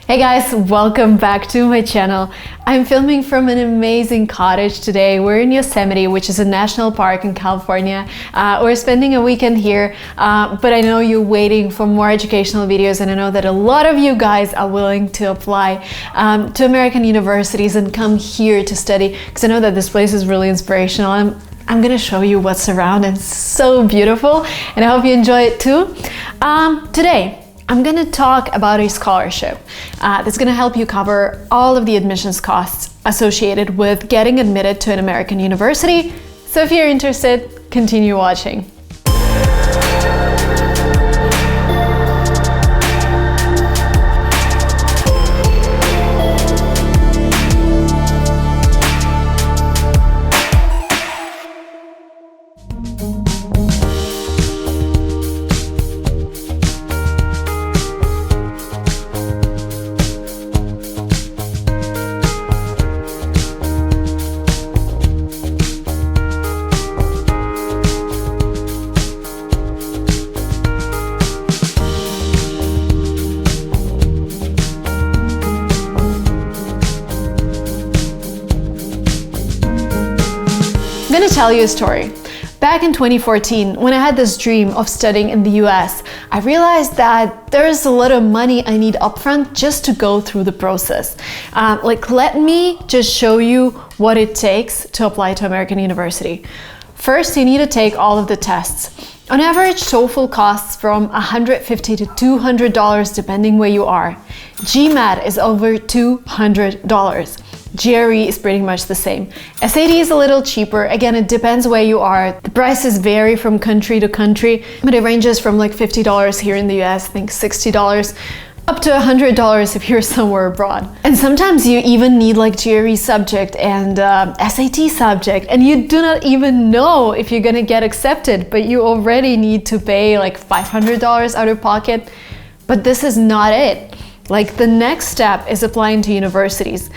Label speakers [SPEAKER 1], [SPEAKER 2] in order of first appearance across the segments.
[SPEAKER 1] Hey guys, welcome back to my channel. I'm filming from an amazing cottage today. We're in Yosemite, which is a national park in California. We're spending a weekend here, but I know you're waiting for more educational videos, and I know that a lot of you guys are willing to apply to American universities and come here to study, because I know that this place is really inspirational. I'm gonna show you what's around, and it's so beautiful, and I hope you enjoy it too. Today, I'm gonna talk about a scholarship that's gonna help you cover all of the admissions costs associated with getting admitted to an American university. So if you're interested, continue watching. I'm gonna tell you a story. Back in 2014, when I had this dream of studying in the US, I realized that there's a lot of money I need upfront just to go through the process. Let me just show you what it takes to apply to American university. First, you need to take all of the tests. On average, TOEFL costs from $150 to $200 depending where you are. GMAT is over $200. GRE is pretty much the same. SAT is a little cheaper. Again, it depends where you are. The prices vary from country to country, but it ranges from like $50 here in the US, I think $60, up to $100 if you're somewhere abroad. And sometimes you even need like GRE subject and SAT subject, and you do not even know if you're gonna get accepted, but you already need to pay like $500 out of pocket. But this is not it. Like, the next step is applying to universities.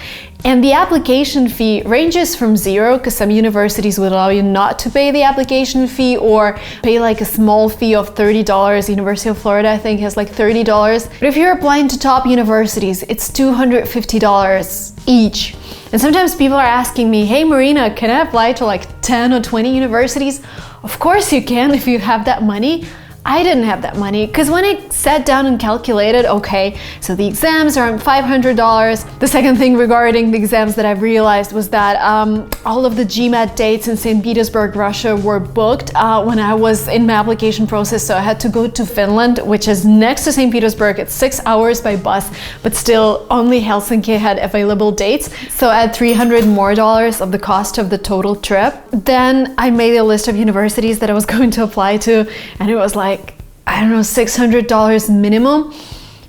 [SPEAKER 1] And the application fee ranges from zero, because some universities would allow you not to pay the application fee or pay like a small fee of $30. University of Florida, I think, has like $30. But if you're applying to top universities, it's $250 each. And sometimes people are asking me, hey Marina, can I apply to like 10 or 20 universities? Of course you can if you have that money. I didn't have that money, because when I sat down and calculated, okay, so the exams are $500. The second thing regarding the exams that I've realized was that all of the GMAT dates in St. Petersburg, Russia were booked when I was in my application process, so I had to go to Finland, which is next to St. Petersburg. It's 6 hours by bus, but still only Helsinki had available dates. So I had $300 more of the cost of the total trip. Then I made a list of universities that I was going to apply to, and it was like, I don't know, $600 minimum.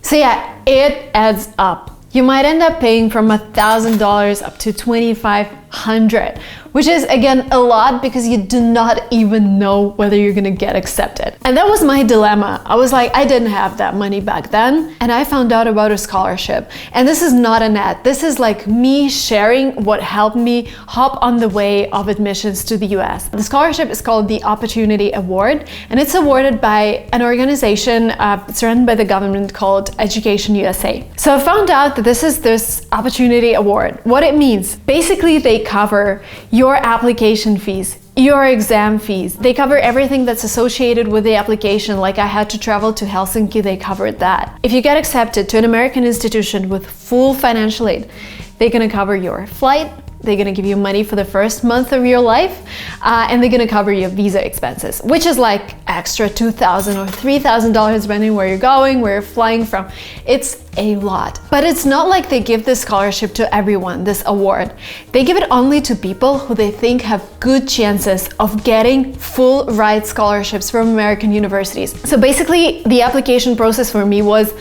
[SPEAKER 1] So yeah, it adds up. You might end up paying from $1,000 up to $2,500, which is again a lot, because you do not even know whether you're gonna get accepted. And that was my dilemma. I was like, I didn't have that money back then, and I found out about a scholarship. And this is not an ad. This is like me sharing what helped me hop on the way of admissions to the US. The scholarship is called the Opportunity Award, and it's awarded by an organization, it's run by the government, called Education USA. So I found out that this Opportunity Award. What it means, basically they cover your application fees, your exam fees. They cover everything that's associated with the application. Like, I had to travel to Helsinki, they covered that. If you get accepted to an American institution with full financial aid, they're gonna cover your flight, they're gonna give you money for the first month of your life, and they're gonna cover your visa expenses, which is like extra $2,000 or $3,000 depending where you're going, where you're flying from. It's a lot. But it's not like they give this scholarship to everyone, this award. They give it only to people who they think have good chances of getting full ride scholarships from American universities. So basically, the application process for me was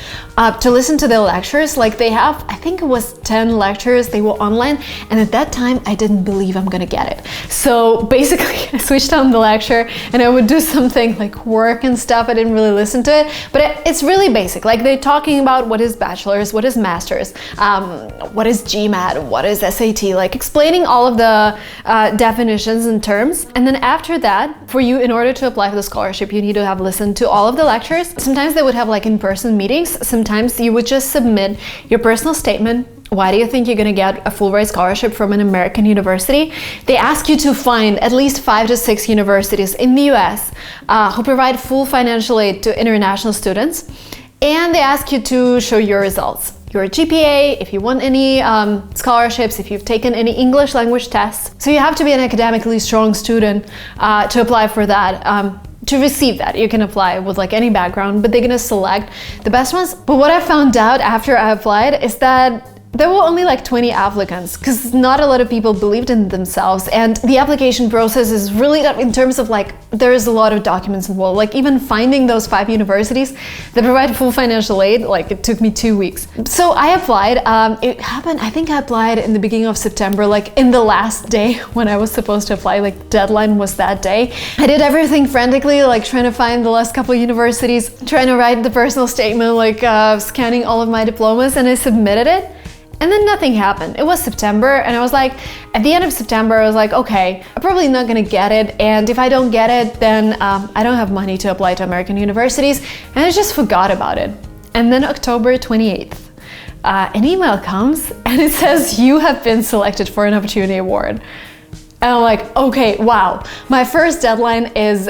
[SPEAKER 1] to listen to the lectures. Like, they have, I think it was 10 lectures, they were online, and at that time I didn't believe I'm gonna get it. So basically I switched on the lecture and I would do something like work and stuff. I didn't really listen to it, but it's really basic. Like, they're talking about what is bachelor's, what is master's, what is GMAT, what is SAT, like explaining all of the definitions and terms. And then after that, for you, in order to apply for the scholarship, you need to have listened to all of the lectures. Sometimes they would have like in-person meetings. Sometimes you would just submit your personal statement. Why do you think you're going to get a full ride scholarship from an American university? They ask you to find at least 5 to 6 universities in the US who provide full financial aid to international students. And they ask you to show your results, your GPA, if you want any scholarships, if you've taken any English language tests. So you have to be an academically strong student to apply for that. To receive that, you can apply with like any background, but they're gonna select the best ones. But what I found out after I applied is that there were only like 20 applicants because not a lot of people believed in themselves, and the application process is really tough in terms of like there's a lot of documents involved. Like even finding those 5 universities that provide full financial aid, like it took me 2 weeks. So I applied. It happened, I think I applied in the beginning of September, like in the last day when I was supposed to apply, like deadline was that day. I did everything frantically, like trying to find the last couple of universities, trying to write the personal statement, like scanning all of my diplomas, and I submitted it. And then nothing happened. It was September, and I was like, at the end of September, I was like, okay, I'm probably not gonna get it. And if I don't get it, then I don't have money to apply to American universities. And I just forgot about it. And then October 28th, an email comes and it says, you have been selected for an opportunity award. And I'm like, okay, wow. My first deadline is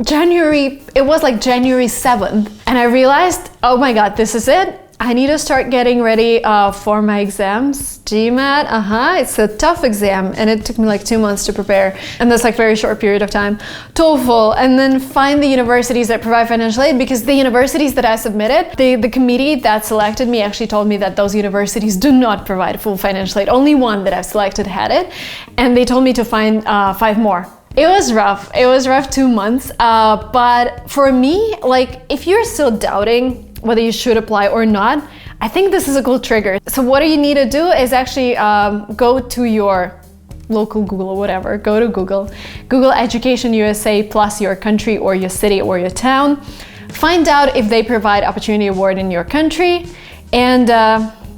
[SPEAKER 1] January 7th. And I realized, oh my God, this is it. I need to start getting ready for my exams. GMAT, it's a tough exam, and it took me like 2 months to prepare, and that's like very short period of time. TOEFL, and then find the universities that provide financial aid, because the universities that I submitted, the committee that selected me actually told me that those universities do not provide full financial aid. Only one that I've selected had it, and they told me to find 5 more. It was rough. It was rough 2 months, but for me, like if you're still doubting whether you should apply or not, I think this is a cool trigger. So what you need to do is actually go to your local Google or whatever, go to Google Education USA plus your country or your city or your town, find out if they provide opportunity award in your country, and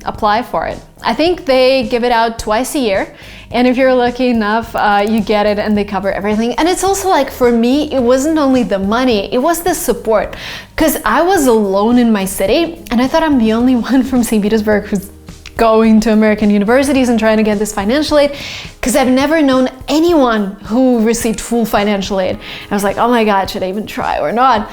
[SPEAKER 1] apply for it. I think they give it out twice a year, and if you're lucky enough, you get it and they cover everything. And it's also like, for me, it wasn't only the money, it was the support, because I was alone in my city, and I thought I'm the only one from St. Petersburg who's going to American universities and trying to get this financial aid, because I've never known anyone who received full financial aid. I was like, oh my God, should I even try or not?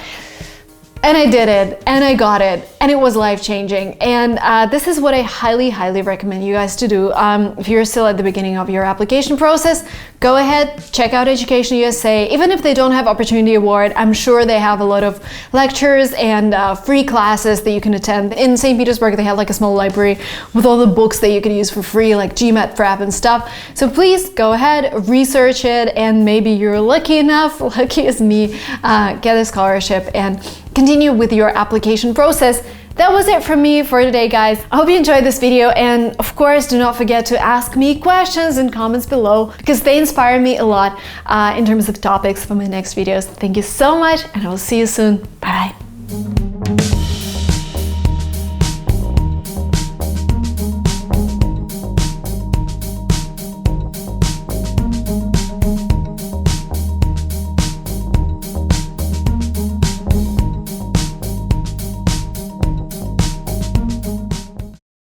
[SPEAKER 1] And I did it, and I got it, and it was life-changing. And this is what I highly, highly recommend you guys to do. If you're still at the beginning of your application process, go ahead, check out Education USA. Even if they don't have Opportunity Award, I'm sure they have a lot of lectures and free classes that you can attend. In St. Petersburg, they have like a small library with all the books that you can use for free, like GMAT prep and stuff. So please go ahead, research it, and maybe you're lucky enough, lucky as me, get a scholarship and continue with your application process. That was it from me for today, guys. I hope you enjoyed this video, and of course, do not forget to ask me questions in comments below, because they inspire me a lot in terms of topics for my next videos. Thank you so much, and I will see you soon. Bye.